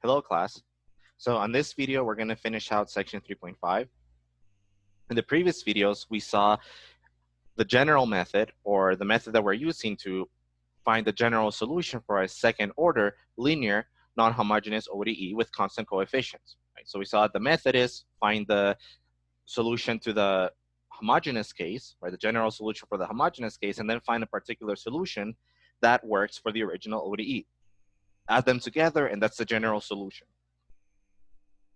Hello, class. So on this video, we're going to finish out section 3.5. In the previous videos, we saw the general method, or the method that we're using to find the general solution for a second-order linear non-homogeneous ODE with constant coefficients. Right? So we saw the method is find the solution to the homogeneous case, right? The general solution for the homogeneous case, and then find a particular solution that works for the original ODE. Add them together, and that's the general solution.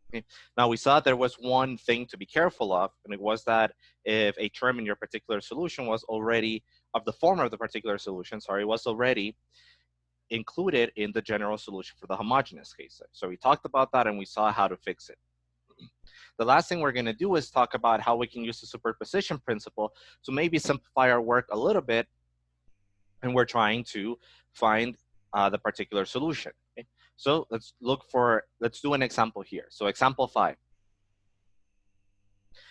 Okay. Now we saw there was one thing to be careful of, and it was that if a term in your particular solution was already of the form of the particular solution, was already included in the general solution for the homogeneous case. So we talked about that and we saw how to fix it. The last thing we're going to do is talk about how we can use the superposition principle to maybe simplify our work a little bit, and we're trying to find the particular solution. Okay? So let's do an example here. So example 5.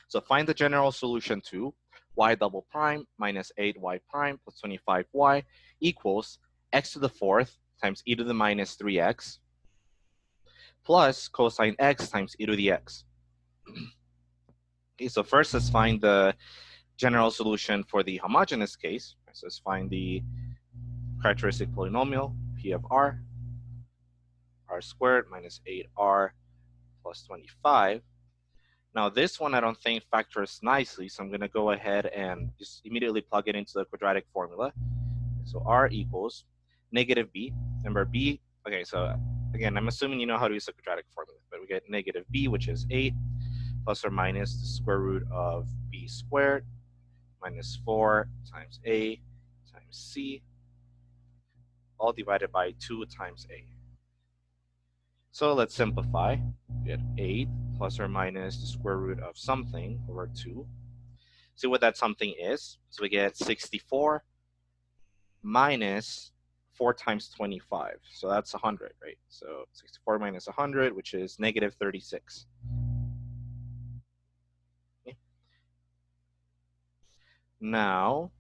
So find the general solution to y double prime minus 8y prime plus 25y equals x to the 4th times e to the minus 3x plus cosine x times e to the x. Okay, so first let's find the general solution for the homogeneous case. So let's find the characteristic polynomial p of r squared minus 8r plus 25. Now this one I don't think factors nicely, so I'm going to go ahead and just immediately plug it into the quadratic formula. So r equals negative b. Remember b, okay, so again, I'm assuming you know how to use the quadratic formula, but we get negative b, which is 8, plus or minus the square root of b squared minus 4 times a times c, all divided by 2 times a. So let's simplify. We get 8 plus or minus the square root of something over 2. See what that something is. So we get 64 minus 4 times 25. So that's 100, right? So 64 minus 100, which is negative 36. Okay. Now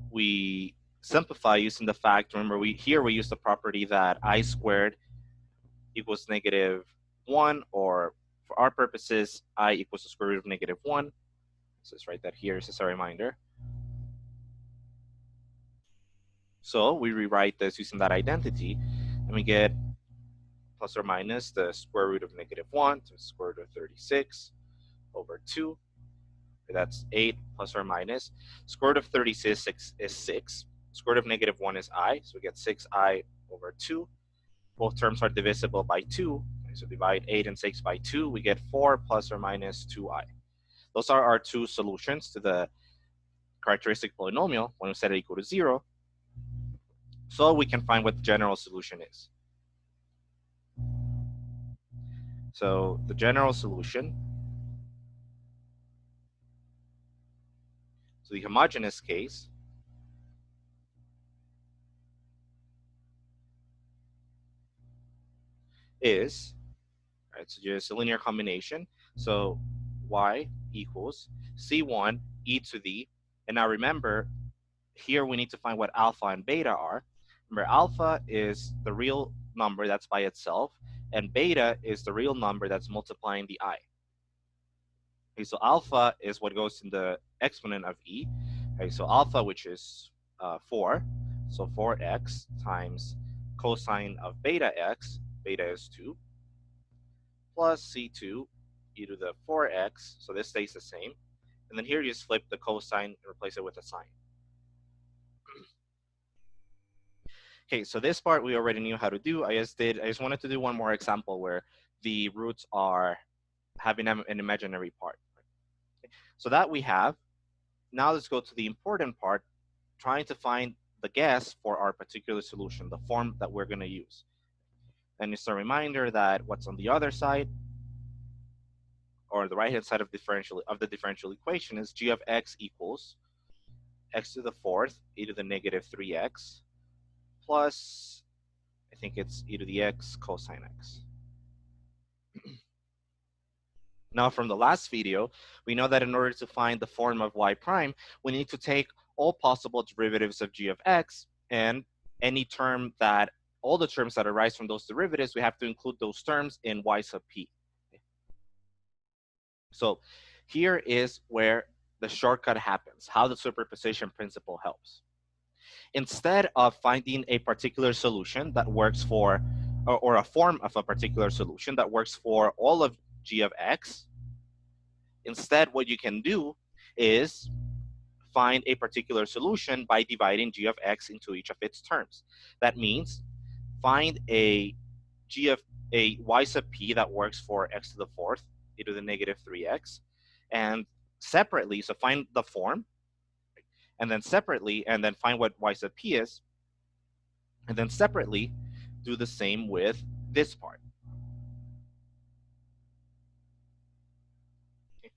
we simplify using the fact, remember we use the property that I squared equals negative 1, or for our purposes, I equals the square root of negative 1. So let's write that here as a reminder. So we rewrite this using that identity, and we get plus or minus the square root of negative 1 to the square root of 36 over 2. That's 8 plus or minus. Square root of 36 is 6. Square root of negative 1 is I, so we get 6i over 2. Both terms are divisible by 2. So divide 8 and 6 by 2, we get 4 plus or minus 2i. Those are our two solutions to the characteristic polynomial when we set it equal to 0. So we can find what the general solution is. So the general solution to the homogeneous case is, right, so just a linear combination. So y equals c1 e to the, and now remember, here we need to find what alpha and beta are. Remember, alpha is the real number that's by itself, and beta is the real number that's multiplying the I. Okay, so alpha is what goes in the exponent of e. Okay, so alpha, which is 4, so 4x times cosine of beta x, beta is 2, plus c2 e to the 4x, so this stays the same. And then here you just flip the cosine and replace it with a sine. Okay, so this part we already knew how to do. I just wanted to do one more example where the roots are having an imaginary part. Okay, so that we have. Now let's go to the important part, trying to find the guess for our particular solution, the form that we're going to use. And it's a reminder that what's on the other side, or the right-hand side of the differential equation, is g of x equals x to the 4th e to the negative 3x plus, I think it's e to the x cosine x. Now from the last video, we know that in order to find the form of y prime, we need to take all possible derivatives of g of x and any term that all the terms that arise from those derivatives, we have to include those terms in y sub p. So here is where the shortcut happens, how the superposition principle helps. Instead of finding a particular solution that works for, or a form of a particular solution that works for all of g of x, instead what you can do is find a particular solution by dividing g of x into each of its terms. That means find a y sub p that works for x to the fourth e to the negative 3x, and separately, so find the form, and then separately, and then find what y sub p is, and then separately do the same with this part. Okay.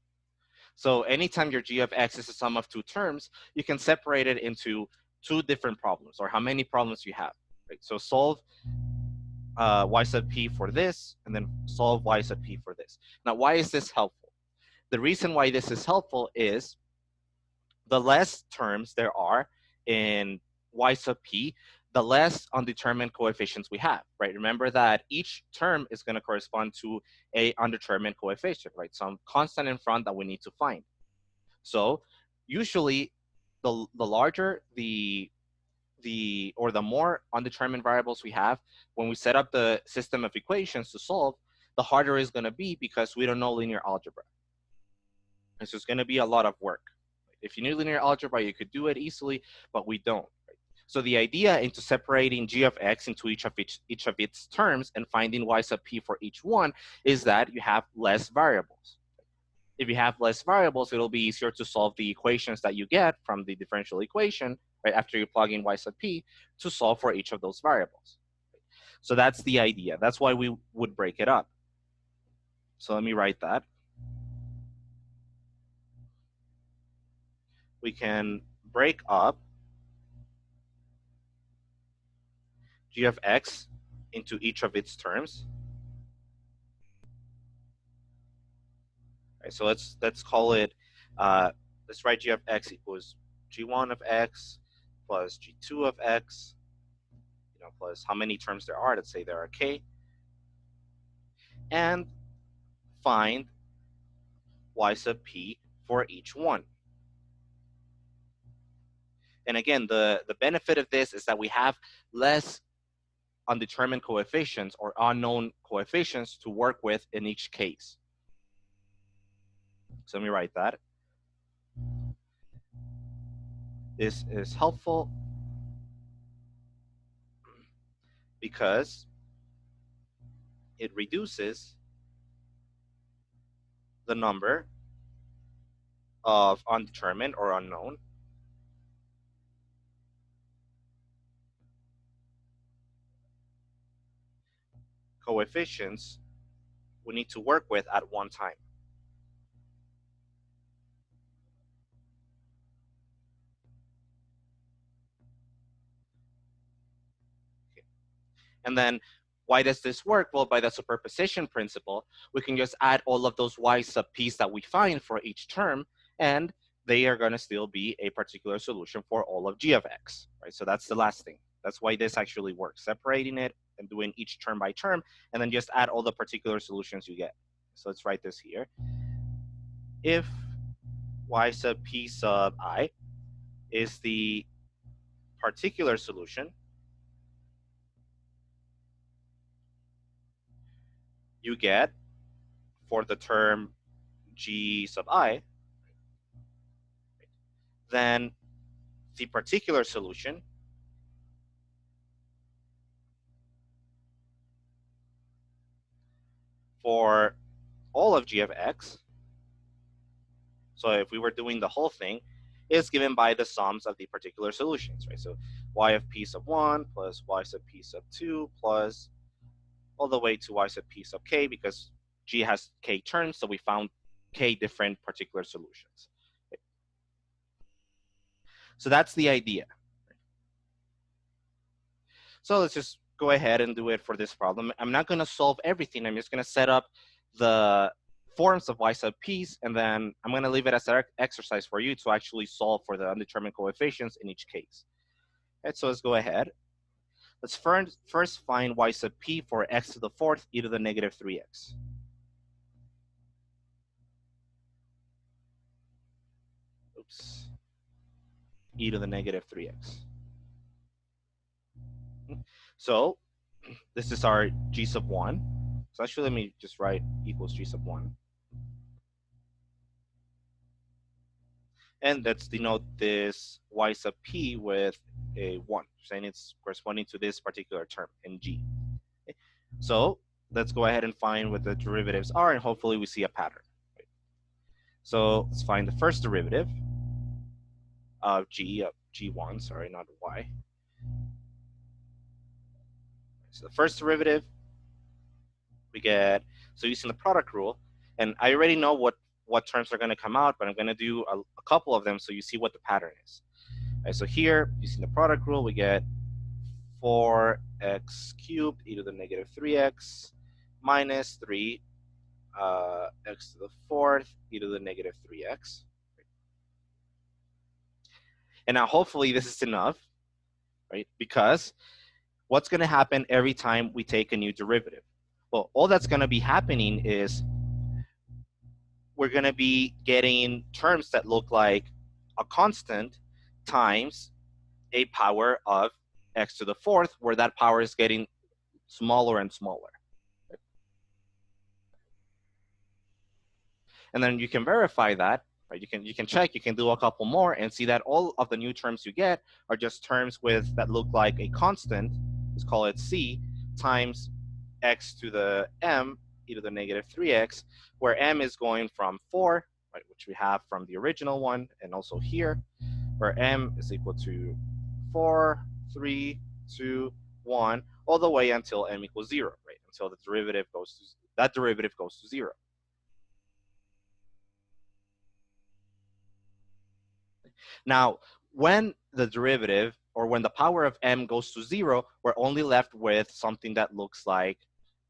So anytime your g of x is a sum of two terms, you can separate it into two different problems, or how many problems you have. Right? So solve y sub p for this, and then solve y sub p for this. Now, why is this helpful? The reason why this is helpful is the less terms there are in y sub p, the less undetermined coefficients we have, right? Remember that each term is going to correspond to a undetermined coefficient, right? Some constant in front that we need to find. So usually the larger or the more undetermined variables we have, when we set up the system of equations to solve, the harder it's going to be because we don't know linear algebra. And so it's going to be a lot of work. If you knew linear algebra, you could do it easily, but we don't. So the idea into separating g of x into each of its terms and finding y sub p for each one is that you have less variables. If you have less variables, it'll be easier to solve the equations that you get from the differential equation, right, after you plug in y sub p to solve for each of those variables. So that's the idea. That's why we would break it up. So let me write that. We can break up g of x into each of its terms. Right, so let's call it, let's write g of x equals g1 of x plus g2 of x, plus how many terms there are. Let's say there are k. And find y sub p for each one. And again, the benefit of this is that we have less undetermined coefficients or unknown coefficients to work with in each case. So let me write that. This is helpful because it reduces the number of undetermined or unknown coefficients we need to work with at one time. Okay. And then why does this work? Well, by the superposition principle, we can just add all of those y sub p's that we find for each term, and they are going to still be a particular solution for all of g of x, right? So that's the last thing. That's why this actually works, separating it and doing each term by term, and then just add all the particular solutions you get. So let's write this here. If y sub p sub I is the particular solution, you get for the term g sub I, then the particular solution for all of g of x, so if we were doing the whole thing, is given by the sums of the particular solutions, right? So y of p sub 1 plus y sub p sub 2 plus all the way to y sub p sub k, because g has k terms, so we found k different particular solutions. Okay. So that's the idea. So let's just go ahead and do it for this problem. I'm not going to solve everything. I'm just going to set up the forms of y sub p's, and then I'm going to leave it as an exercise for you to actually solve for the undetermined coefficients in each case. Right, so let's go ahead. Let's first find y sub p for x to the fourth e to the negative 3x. Oops. E to the negative 3x. So this is our g sub 1. So actually, let me just write equals g sub 1. And let's denote this y sub p with a 1, saying it's corresponding to this particular term in g. Okay. So let's go ahead and find what the derivatives are, and hopefully we see a pattern. Right? So let's find the first derivative of g1, sorry, not y. So the first derivative, we get, so using the product rule, and I already know what terms are going to come out, but I'm going to do a couple of them so you see what the pattern is. Right, so here, using the product rule, we get 4x cubed e to the negative 3x minus 3 x to the fourth e to the negative 3x. And now hopefully this is enough, right? Because what's going to happen every time we take a new derivative? Well, all that's going to be happening is we're going to be getting terms that look like a constant times a power of x to the fourth, where that power is getting smaller and smaller. And then you can verify that, right? You can check, you can do a couple more and see that all of the new terms you get are just terms with that look like a constant, let's call it c, times x to the m e to the negative 3x, where m is going from 4, right, which we have from the original one, and also here, where m is equal to 4, 3, 2, 1, all the way until m equals 0, right? Until the derivative goes to, that derivative goes to 0. Now, when the derivative, or when the power of m goes to 0, we're only left with something that looks like,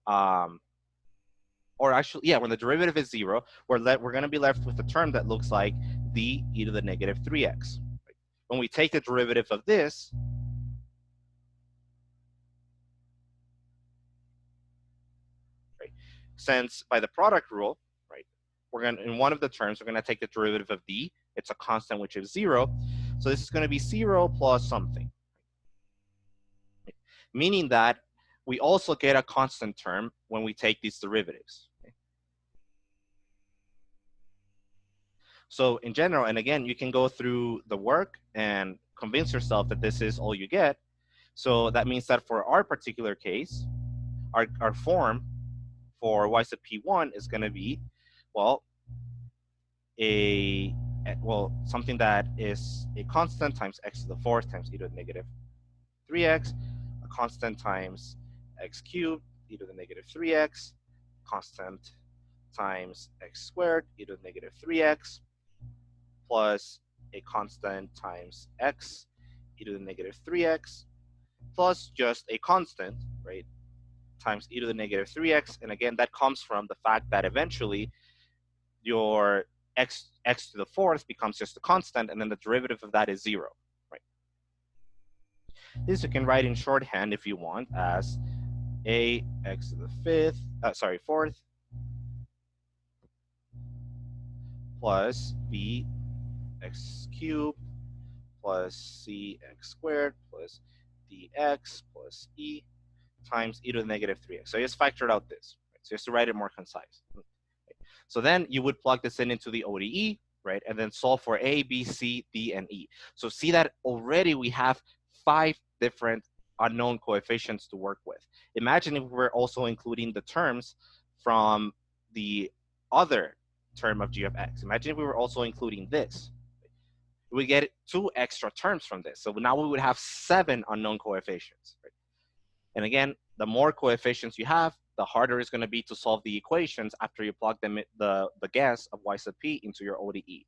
or actually, yeah, when the derivative is 0, we're going to be left with a term that looks like d e to the negative 3x. When we take the derivative of this, right, since by the product rule, right, we're going to, in one of the terms, we're going to take the derivative of d. It's a constant, which is 0. So this is going to be 0 plus something, right? Meaning that we also get a constant term when we take these derivatives. Okay? So in general, and again, you can go through the work and convince yourself that this is all you get. So that means that for our particular case, our form for y sub p1 is going to be, well, something that is a constant times x to the fourth times e to the negative 3x, a constant times x cubed e to the negative 3x, constant times x squared e to the negative 3x, plus a constant times x e to the negative 3x, plus just a constant, right, times e to the negative 3x. And again, that comes from the fact that eventually your x to the fourth becomes just a constant, and then the derivative of that is 0, right? This you can write in shorthand if you want as a x to the fourth plus b x cubed plus c x squared plus dx plus e times e to the negative 3x. So I just factored out this, right? So just to write it more concise. So then you would plug this into the ODE, right? And then solve for A, B, C, D, and E. So see that already we have 5 different unknown coefficients to work with. Imagine if we're also including the terms from the other term of g of x. Imagine if we were also including this. We get 2 extra terms from this. So now we would have 7 unknown coefficients, right? And again, the more coefficients you have, the harder it's going to be to solve the equations after you plug them the guess of y sub p into your ODE.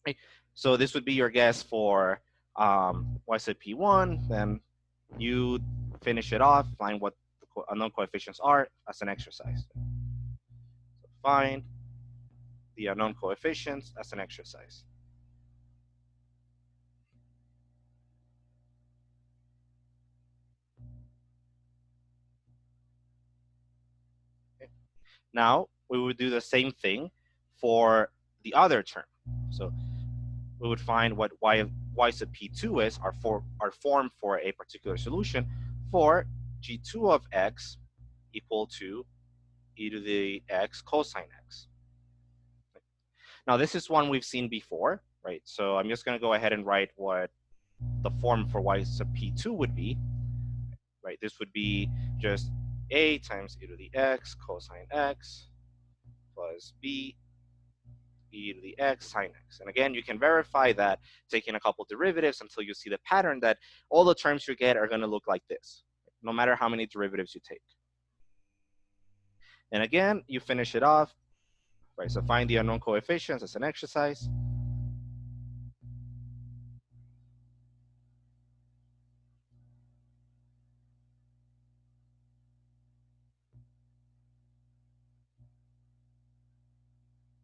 Right? So this would be your guess for y sub p1. Then you finish it off, find what the unknown coefficients are as an exercise. So find the unknown coefficients as an exercise. Now, we would do the same thing for the other term. So we would find what y sub p2 is, our form for a particular solution for g2 of x equal to e to the x cosine x. Now, this is one we've seen before, right? So I'm just going to go ahead and write what the form for y sub p2 would be, right? This would be just a times e to the x cosine x plus b e to the x sine x. And again, you can verify that taking a couple derivatives until you see the pattern that all the terms you get are going to look like this, no matter how many derivatives you take. And again, you finish it off, right? So find the unknown coefficients as an exercise.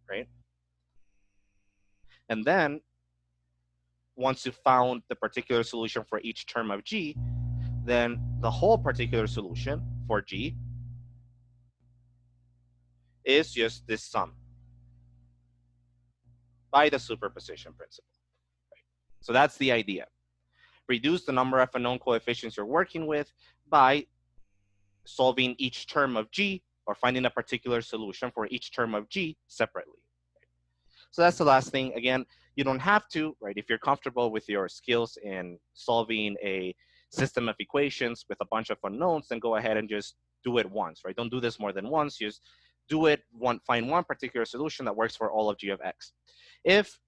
Right? And then once you found the particular solution for each term of g, then the whole particular solution for g is just this sum by the superposition principle. Right? So that's the idea. Reduce the number of unknown coefficients you're working with by solving each term of g or finding a particular solution for each term of g separately. So that's the last thing. Again, you don't have to, right? If you're comfortable with your skills in solving a system of equations with a bunch of unknowns, then go ahead and just do it once, right? Don't do this more than once. Just do it, find one particular solution that works for all of g of x. If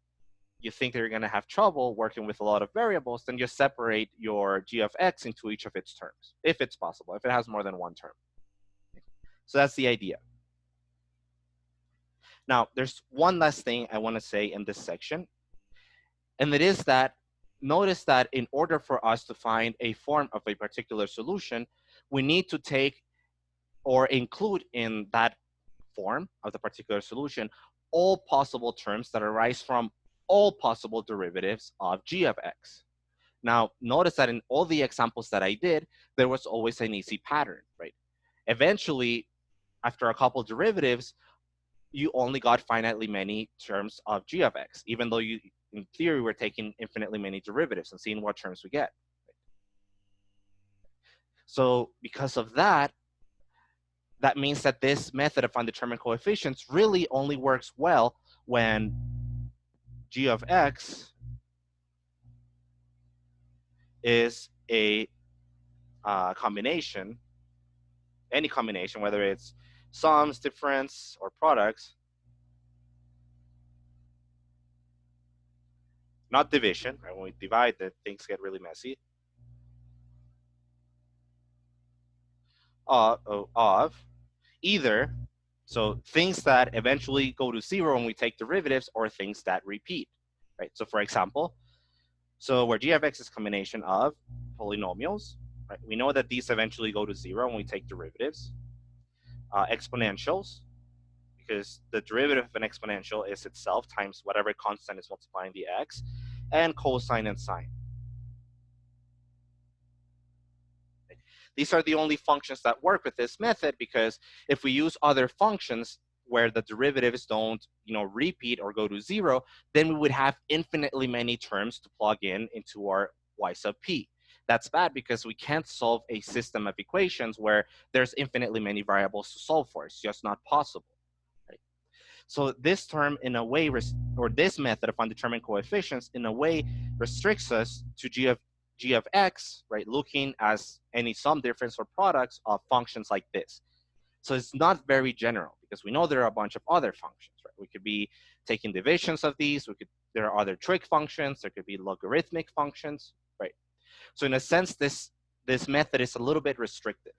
you think that you're going to have trouble working with a lot of variables, then just separate your g of x into each of its terms, if it's possible, if it has more than one term. So that's the idea. Now, there's one last thing I want to say in this section, and it is that notice that in order for us to find a form of a particular solution, we need to take or include in that form of the particular solution all possible terms that arise from all possible derivatives of g of x. Now, notice that in all the examples that I did, there was always an easy pattern, right? Eventually, after a couple derivatives, you only got finitely many terms of g of x, even though you, in theory, were taking infinitely many derivatives and seeing what terms we get. So because of that, that means that this method of undetermined coefficients really only works well when g of x is a combination, any combination, whether it's sums, difference, or products, not division, right? When we divide, that things get really messy, of either, so things that eventually go to zero when we take derivatives, or things that repeat, right? So for example, so where g of x is a combination of polynomials, right? We know that these eventually go to zero when we take derivatives. Exponentials, because the derivative of an exponential is itself times whatever constant is multiplying the x, and cosine and sine. These are the only functions that work with this method, because if we use other functions where the derivatives don't, repeat or go to zero, then we would have infinitely many terms to plug into our y sub p. That's bad because we can't solve a system of equations where there's infinitely many variables to solve for. It's just not possible. Right? So this term, in a way, or this method of undetermined coefficients, in a way, restricts us to g of x, right, looking as any sum, difference, or products of functions like this. So it's not very general, because we know there are a bunch of other functions, right? We could be taking divisions of these. There are other trig functions. There could be logarithmic functions, right? So in a sense, this method is a little bit restrictive.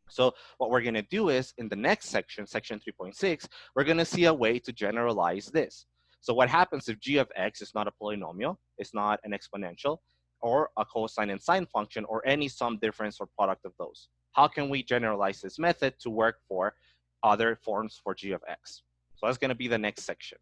So what we're going to do is, in the next section, section 3.6, we're going to see a way to generalize this. So what happens if g of x is not a polynomial, it's not an exponential, or a cosine and sine function, or any sum, difference, or product of those? How can we generalize this method to work for other forms for g of x? So that's going to be the next section.